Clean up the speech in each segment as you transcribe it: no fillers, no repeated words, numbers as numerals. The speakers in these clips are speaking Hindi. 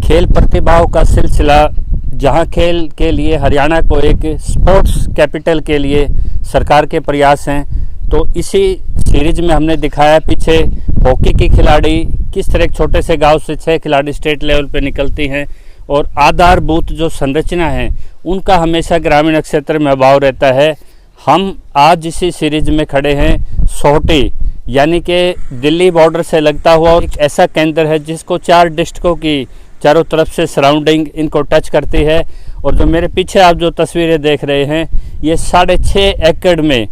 खेल प्रतिभाओं का सिलसिला, जहां खेल के लिए हरियाणा को एक स्पोर्ट्स कैपिटल के लिए सरकार के प्रयास हैं। तो इसी सीरीज में हमने दिखाया पीछे हॉकी की खिलाड़ी किस तरह एक छोटे से गांव से 6 खिलाड़ी स्टेट लेवल पे निकलती हैं, और आधारभूत जो संरचना है उनका हमेशा ग्रामीण क्षेत्र में अभाव रहता है। हम आज इसी सीरीज में खड़े हैं सोहटी, यानी कि दिल्ली बॉर्डर से लगता हुआ और एक ऐसा केंद्र है जिसको 4 डिस्ट्रिक्टों की चारों तरफ से सराउंडिंग इनको टच करती है। और जो मेरे पीछे आप जो तस्वीरें देख रहे हैं, ये 6.5 एकड़ में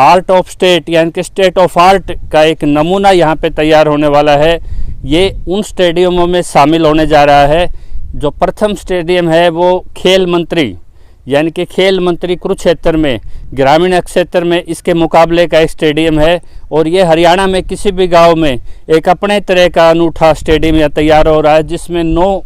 आर्ट ऑफ स्टेट यानी कि स्टेट ऑफ आर्ट का एक नमूना यहाँ पे तैयार होने वाला है। ये उन स्टेडियमों में शामिल होने जा रहा है। जो प्रथम स्टेडियम है वो खेल मंत्री यानी कि खेल मंत्री कुरुक्षेत्र में ग्रामीण क्षेत्र में इसके मुकाबले का एक स्टेडियम है। और ये हरियाणा में किसी भी गांव में एक अपने तरह का अनूठा स्टेडियम यहाँ तैयार हो रहा है, जिसमें 9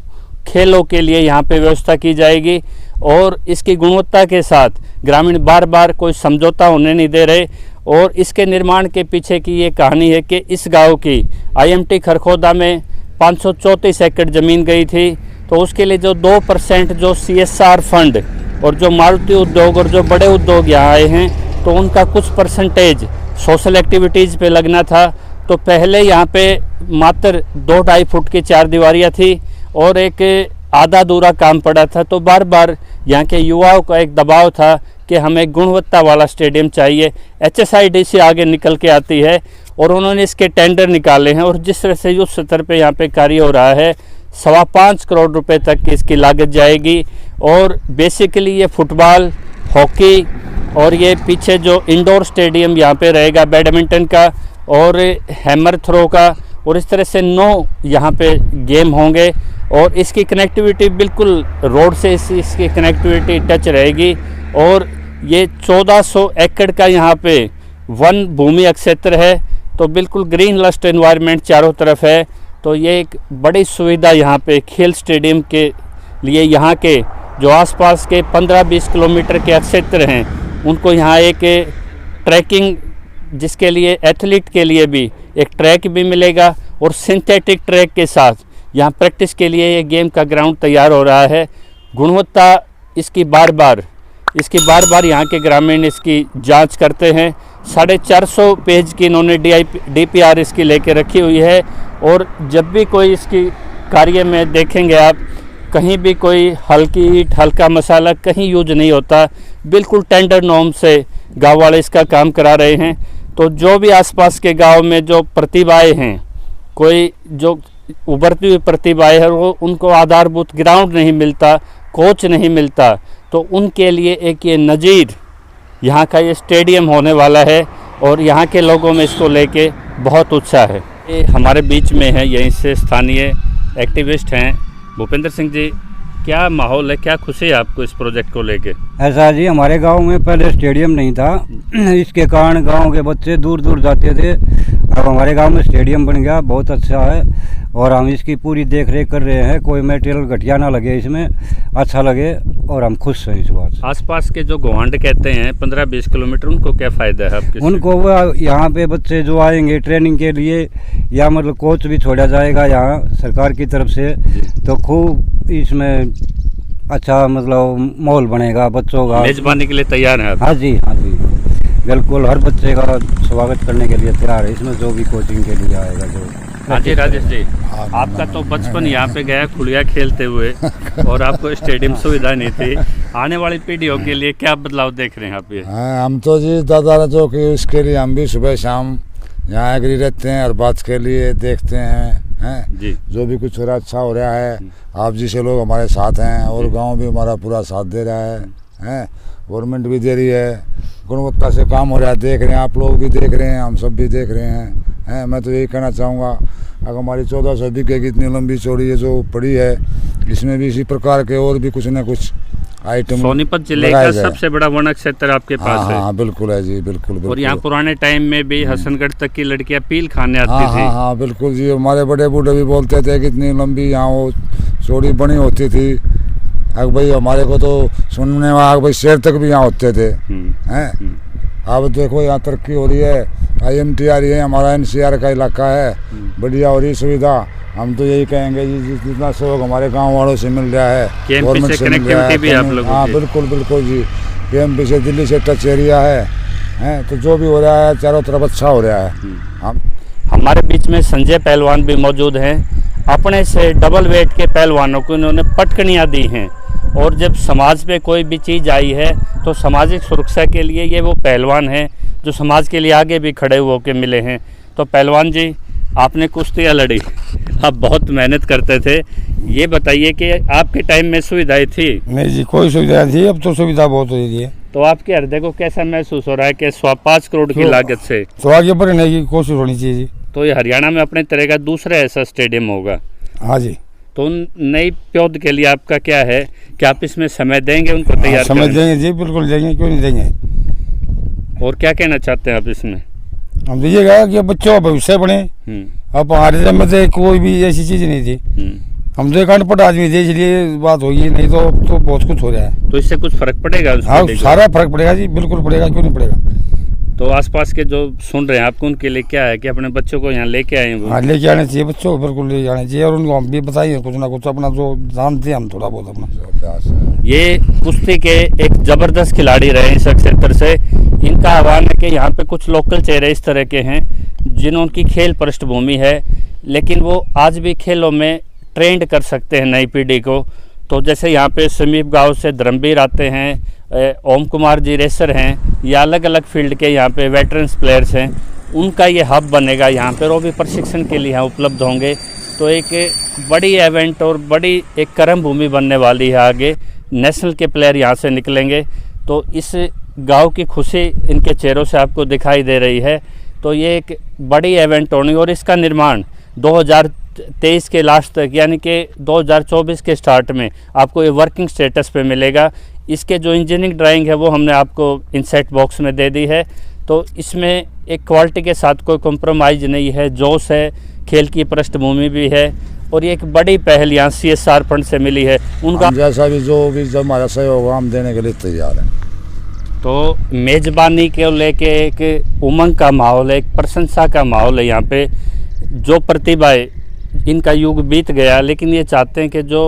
खेलों के लिए यहाँ पे व्यवस्था की जाएगी। और इसकी गुणवत्ता के साथ ग्रामीण बार बार कोई समझौता होने नहीं दे रहे। और इसके निर्माण के पीछे की ये कहानी है कि इस गांव की IMT खरखोदा में 534 एकड़ ज़मीन गई थी। तो उसके लिए जो 2% जो CSR फंड और जो मारुति उद्योग और जो बड़े उद्योग यहाँ आए हैं, तो उनका कुछ परसेंटेज सोशल एक्टिविटीज़ पे लगना था। तो पहले यहाँ पे मात्र 2-2.5 फुट की 4 दीवारियाँ थी और एक आधा अधूरा काम पड़ा था। तो बार बार यहाँ के युवाओं का एक दबाव था कि हमें गुणवत्ता वाला स्टेडियम चाहिए। HSID से आगे निकल के आती है और उन्होंने इसके टेंडर निकाले हैं। और जिस तरह से युद्ध स्तर पे यहाँ पे कार्य हो रहा है, 5.25 करोड़ रुपए तक की इसकी लागत जाएगी। और बेसिकली ये फुटबॉल, हॉकी और ये पीछे जो इंडोर स्टेडियम यहाँ पे रहेगा बैडमिंटन का और हैमर थ्रो का, और इस तरह से 9 यहाँ पे गेम होंगे। और इसकी कनेक्टिविटी बिल्कुल रोड से इसकी कनेक्टिविटी टच रहेगी। और ये 1400 एकड़ का यहाँ पे वन भूमि क्षेत्र है, तो बिल्कुल ग्रीन लस्ट एनवायरनमेंट चारों तरफ है। तो ये एक बड़ी सुविधा यहाँ पे खेल स्टेडियम के लिए यहाँ के जो आसपास के 15-20 किलोमीटर के क्षेत्र हैं उनको यहाँ एक ट्रैकिंग, जिसके लिए एथलीट के लिए भी एक ट्रैक भी मिलेगा और सिंथेटिक ट्रैक के साथ यहाँ प्रैक्टिस के लिए ये गेम का ग्राउंड तैयार हो रहा है। गुणवत्ता इसकी बार बार यहाँ के ग्रामीण इसकी जांच करते हैं। 450 पेज की इन्होंने DPR इसकी लेके रखी हुई है। और जब भी कोई इसकी कार्य में देखेंगे आप, कहीं भी कोई हल्की ईंट, हल्का मसाला कहीं यूज नहीं होता। बिल्कुल टेंडर नॉर्म से गांव वाले इसका काम करा रहे हैं। तो जो भी आसपास के गांव में जो प्रतिभाएं हैं, कोई जो उभरती हुई प्रतिभाएं हैं, वो उनको आधारभूत ग्राउंड नहीं मिलता, कोच नहीं मिलता, तो उनके लिए एक ये नज़ीर यहाँ का ये स्टेडियम होने वाला है। और यहाँ के लोगों में इसको लेके बहुत उत्साह है। ये हमारे बीच में है, यहीं से स्थानीय एक्टिविस्ट हैं भूपेंद्र सिंह जी। क्या माहौल है, क्या खुशी है आपको इस प्रोजेक्ट को लेके? ऐसा जी, हमारे गांव में पहले स्टेडियम नहीं था, इसके कारण गांव के बच्चे दूर दूर जाते थे। अब हमारे गांव में स्टेडियम बन गया, बहुत अच्छा है। और हम इसकी पूरी देख रेख कर रहे हैं, कोई मटेरियल घटिया ना लगे, इसमें अच्छा लगे और हम खुश हैं इस बात से। आसपास के जो गोहांड कहते हैं 15-20 किलोमीटर, उनको क्या फ़ायदा है आपके? उनको वो यहाँ पे बच्चे जो आएंगे ट्रेनिंग के लिए, या मतलब कोच भी छोड़ा जाएगा यहाँ सरकार की तरफ से, तो खूब इसमें अच्छा मतलब माहौल बनेगा बच्चों का। मेजबानी के लिए तैयार हैं आप? हाँ जी, बिल्कुल, हर बच्चे का स्वागत करने के लिए तैयार है इसमें, जो भी कोचिंग के लिए आएगा जो। हाँ जी राजेश जी, आपका तो बचपन यहाँ पे गया खुलिया खेलते हुए और आपको स्टेडियम सुविधा नहीं थी। आने वाली पीढ़ियों के लिए क्या बदलाव देख रहे हैं आप? ये हम तो जी दादा जो कि उसके लिए हम भी सुबह शाम यहाँ एग्री रहते हैं और बात के लिए देखते हैं जी। जो भी कुछ हो रहा अच्छा हो रहा है, आप जैसे लोग हमारे साथ हैं और गांव भी हमारा पूरा साथ दे रहा है, गवर्नमेंट भी दे रही है, गुणवत्ता से काम हो रहा है, देख रहे हैं आप लोग भी देख रहे हैं, हम सब भी देख रहे हैं। मैं तो यही कहना चाहूँगा, अगर हमारी 1400 बीघे की इतनी लंबी चौड़ी है जो पड़ी है, इसमें भी इसी प्रकार के और भी कुछ न कुछ आइटम। सोनीपत जिले का सबसे बड़ा वन क्षेत्र आपके पास है? हाँ बिल्कुल है जी, बिल्कुल। और यहाँ पुराने टाइम में भी हसनगढ़ तक की लड़कियाँ पील खाने आती थी। हाँ बिल्कुल जी, हमारे बड़े बूढ़े भी बोलते थे कि इतनी लंबी यहाँ वो चौड़ी बनी होती थी। अगर भाई हमारे को तो सुनने में भाई शेर तक भी यहाँ होते थे, हैं अब देखो यहाँ तरक्की हो रही है, IMT आ रही है, हमारा NCR का इलाका है, बढ़िया हो रही सुविधा। हम तो यही कहेंगे जी, जितना सहयोग हमारे गांव वालों से मिल रहा है, KMP से कनेक्टिविटी भी आप लोगों हाँ की। बिल्कुल बिल्कुल जी, KMP से दिल्ली से टच एरिया है, तो जो भी हो रहा है चारों तरफ अच्छा हो रहा है। हम हमारे बीच में संजय पहलवान भी मौजूद हैं। अपने से डबल वेट के पहलवानों को इन्होंने पटकनियाँ दी हैं, और जब समाज पे कोई भी चीज़ आई है तो सामाजिक सुरक्षा के लिए ये वो पहलवान हैं जो समाज के लिए आगे भी खड़े होकर मिले हैं। तो पहलवान जी, आपने कुश्तियाँ लड़ी, आप बहुत मेहनत करते थे, ये बताइए कि आपके टाइम में सुविधाएं थी? नहीं जी, कोई सुविधा नहीं थी, अब तो सुविधा बहुत हो रही है। तो आपके हृदय को कैसा महसूस हो रहा है कि 5 करोड़ की लागत से तो आगे बढ़ने की कोशिश होनी चाहिए जी। तो ये हरियाणा में अपने तरह का दूसरा ऐसा स्टेडियम होगा? हाँ जी। तो उन नई पौध के लिए आपका क्या है कि आप इसमें समय देंगे उनको तैयार समय करने? देंगे जी, बिल्कुल देंगे, क्यों नहीं देंगे। और क्या कहना चाहते हैं आप इसमें? हम तो ये कहा कि बच्चों का भविष्य बने। अब हमारे समय से कोई भी ऐसी चीज नहीं थी, हम तो एक अनपढ़ आदमी थे, इसलिए बात होगी, नहीं तो बहुत कुछ हो रहा है। तो इससे कुछ फर्क पड़ेगा? हाँ, सारा फर्क पड़ेगा जी, बिल्कुल पड़ेगा, क्यों नहीं पड़ेगा। तो आसपास के जो सुन रहे हैं आपको, उनके लिए क्या है कि अपने बच्चों को यहाँ लेके आए वो? हाँ, लेके आने चाहिए बच्चों को, बिल्कुल लेके आने चाहिए, और उनको हम भी बताइए कुछ ना कुछ अपना जो जानते हैं हम थोड़ा बहुत अपना। ये कुश्ती के एक जबरदस्त खिलाड़ी रहे इस क्षेत्र से। इनका आह्वान है कि यहाँ पे कुछ लोकल चेहरे इस तरह के हैं जिन्हों की खेल पृष्ठभूमि है, लेकिन वो आज भी खेलों में ट्रेंड कर सकते हैं नई पीढ़ी को। तो जैसे यहाँ पे समीप गांव से धर्मवीर आते हैं, ओम कुमार जी रेसर हैं, या अलग अलग फील्ड के यहाँ पे वेटरन्स प्लेयर्स हैं, उनका ये हब बनेगा यहाँ पर, वो भी प्रशिक्षण के लिए यहाँ उपलब्ध होंगे। तो एक बड़ी इवेंट और बड़ी एक कर्म भूमि बनने वाली है आगे। नेशनल के प्लेयर यहाँ से निकलेंगे, तो इस गांव की खुशी इनके चेहरों से आपको दिखाई दे रही है। तो ये एक बड़ी इवेंट होनी, और इसका निर्माण 2023 के लास्ट तक, यानी कि 2024 के स्टार्ट में आपको ये वर्किंग स्टेटस पे मिलेगा। इसके जो इंजीनियरिंग ड्राइंग है वो हमने आपको इनसेट बॉक्स में दे दी है। तो इसमें एक क्वालिटी के साथ कोई कॉम्प्रोमाइज़ नहीं है, जोश है, खेल की पृष्ठभूमि भी है, और ये एक बड़ी पहल यहाँ CSR फंड से मिली है उनका। जैसा भी जो भी जब हमारा सहयोग होगा हम देने के लिए तैयार हैं। तो मेज़बानी को लेके एक उमंग का माहौल है, एक प्रशंसा का माहौल है यहाँ पे। जो प्रतिभाएं, इनका युग बीत गया, लेकिन ये चाहते हैं कि जो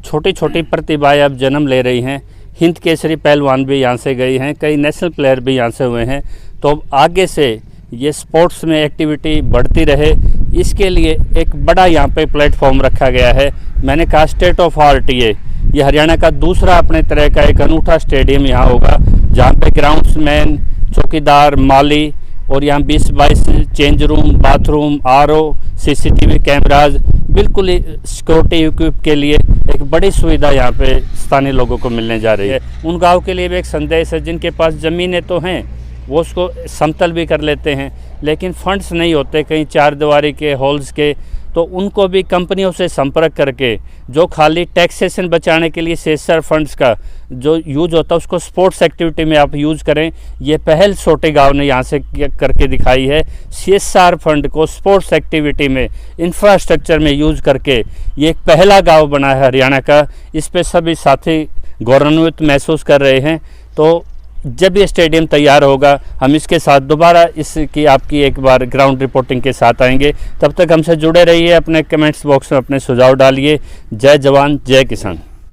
छोटी छोटी प्रतिभाएं अब जन्म ले रही हैं, हिंद केसरी पहलवान भी यहाँ से गई हैं, कई नेशनल प्लेयर भी यहाँ से हुए हैं, तो अब आगे से ये स्पोर्ट्स में एक्टिविटी बढ़ती रहे, इसके लिए एक बड़ा यहाँ पे प्लेटफॉर्म रखा गया है। मैंने कहा स्टेट ऑफ आर्ट ये हरियाणा का दूसरा अपने तरह का एक अनूठा स्टेडियम यहाँ होगा, जहाँ पे ग्राउंड्समैन, चौकीदार, माली, और यहाँ 20-22 change room, bathroom, RO, CCTV cameras, बिल्कुल सिक्योरिटी इक्विप के लिए एक बड़ी सुविधा यहाँ पे स्थानीय लोगों को मिलने जा रही है। उन गांव के लिए भी एक संदेश है जिनके पास ज़मीनें तो हैं, वो उसको समतल भी कर लेते हैं, लेकिन फंड्स नहीं होते कहीं 4 दीवारी के हॉल्स के, तो उनको भी कंपनियों से संपर्क करके जो खाली टैक्सेशन बचाने के लिए CSR फंड्स का जो यूज होता है उसको स्पोर्ट्स एक्टिविटी में आप यूज़ करें। ये पहल छोटे गांव ने यहाँ से करके दिखाई है। CSR फंड को स्पोर्ट्स एक्टिविटी में, इंफ्रास्ट्रक्चर में यूज़ करके ये एक पहला गाँव बना है हरियाणा का। इस पर सभी साथी गौरवान्वित महसूस कर रहे हैं। तो जब ये स्टेडियम तैयार होगा हम इसके साथ दोबारा इसकी आपकी एक बार ग्राउंड रिपोर्टिंग के साथ आएंगे। तब तक हमसे जुड़े रहिए, अपने कमेंट्स बॉक्स में अपने सुझाव डालिए। जय जवान, जय किसान।